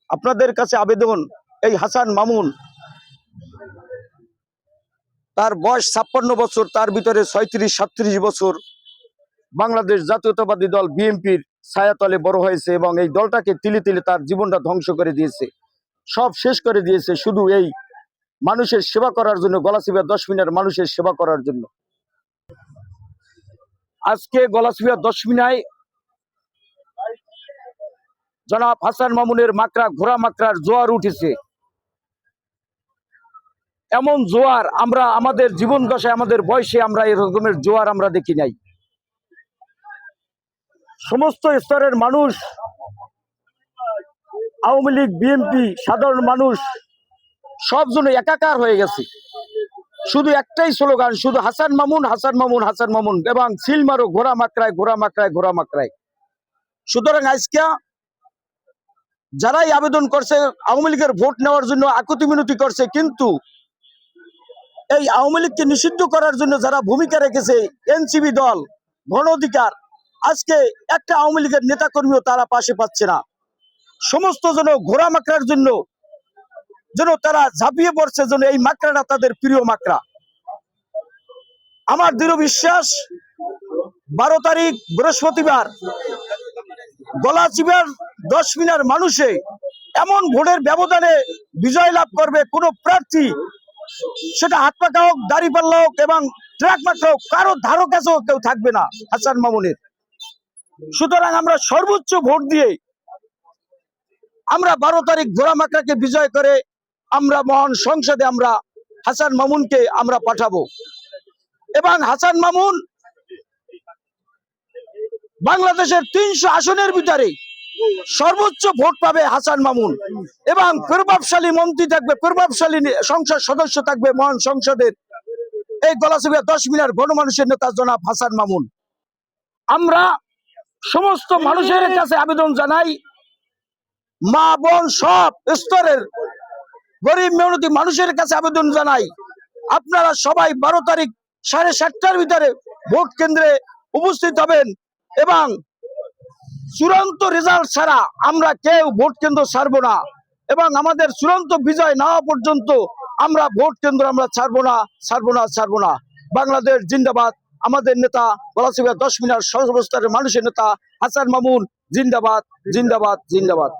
আপনাদের কাছে আবেদন, এই হাসান মামুন, তার বয়স 56 বছর, তার ভিতরে 36-37 বছর বাংলাদেশ জাতীয়তাবাদী দল বিএনপির ছায়াতলে বড় হয়েছে এবং এই দলটাকে তিলে তিলে তার জীবনটা ধ্বংস করে দিয়েছে, সব শেষ করে দিয়েছে শুধু এই মানুষের সেবা করার জন্য, গলাচিপা 10 মিনিট মানুষের সেবা করার জন্য। আজকে গলাচিপা 10 মিনায় জনাব হাসান মামুনের মাকড়া, ঘোড়া মাকড়ার জোয়ার উঠেছে। এমন জোয়ার আমরা আমাদের জীবন দশায়, আমাদের বয়সে আমরা এরকমের জোয়ার আমরা দেখি নাই। সমস্ত স্তরের মানুষ, আওয়ামী লীগ, বিএনপি, সাধারণ মানুষ সব জন্য একাকার হয়ে গেছে। শুধু একটাই স্লোগান, শুধু হাসান মামুন, হাসান মামুন, হাসান মামুন, এবং সিল মারো ঘোড়া মাকড়ায়, ঘোড়া মাকড়ায়, ঘোড়া মাকড়ায়। সুতরাং আজকে যারাই আবেদন করছে আওয়ামী লীগের ভোট নেওয়ার জন্য, আকুতি মিনতি করছে, কিন্তু এই আওয়ামী লীগকে নিষিদ্ধ করার জন্য যারা ভূমিকা রেখেছে, এনসিপি দল, গণ অধিকার, আজকে একটা আওয়ামী লীগের নেতা কর্মীও তারা পাশে পাচ্ছে না। সমস্ত জন ঘোড়া মাকড়ার জন্য যেন তারা ঝাঁপিয়ে পড়ছে, যেন এই মাকড়াটা তাদের প্রিয় মাকড়া। আমার দৃঢ় বিশ্বাস 12 তারিখ বৃহস্পতিবার গলাচিপার 10 মিনার মানুষে এমন ভোটের ব্যবধানে বিজয় লাভ করবে, কোন প্রার্থী, সেটা হাত পাকা হোক, দাড়ি পাল্লা হোক এবং ট্রাক মাত্রা হোক, কারো ধারো কাছেও কেউ থাকবে না হাসান মামুনের। সুতরাং আমরা সর্বোচ্চ ভোট দিয়ে আমরা 12 তারিখ ঘোড়া মাকড়াকে বিজয় করে আমরা মহান সংসদে আমরা হাসান মামুনকে আমরা পাঠাবো। এবং হাসান মামুন বাংলাদেশের 300 আসনের ভিতরে সর্বোচ্চ ভোট পাবে হাসান মামুন, এবং প্রভাবশালী মন্ত্রী থাকবে, প্রভাবশালী সংসদ সদস্য থাকবে মহান সংসদের এই গলাচিপা 10 মিনার গণমানুষের নেতা জনাব হাসান মামুন। আমরা সমস্ত মানুষের কাছে আবেদন জানাই, মা বোন সব স্তরের গরিব মেহনতি মানুষের কাছে আবেদন জানাই, আপনারা সবাই 12 তারিখ 7:30টার ভিতরে ভোট কেন্দ্রে উপস্থিত হবেন এবং চূড়ান্ত রেজাল্ট ছাড়া আমরা কেউ ভোট কেন্দ্র ছাড়বো না, এবং আমাদের চূড়ান্ত বিজয় না হওয়া পর্যন্ত আমরা ভোট কেন্দ্র আমরা ছাড়বো না, ছাড়বো না, ছাড়বো না। বাংলাদেশ জিন্দাবাদ। আমাদের নেতা গলাচিপা 10 মিনার সর্বস্তরের মানুষের নেতা হাসান মামুন জিন্দাবাদ, জিন্দাবাদ, জিন্দাবাদ।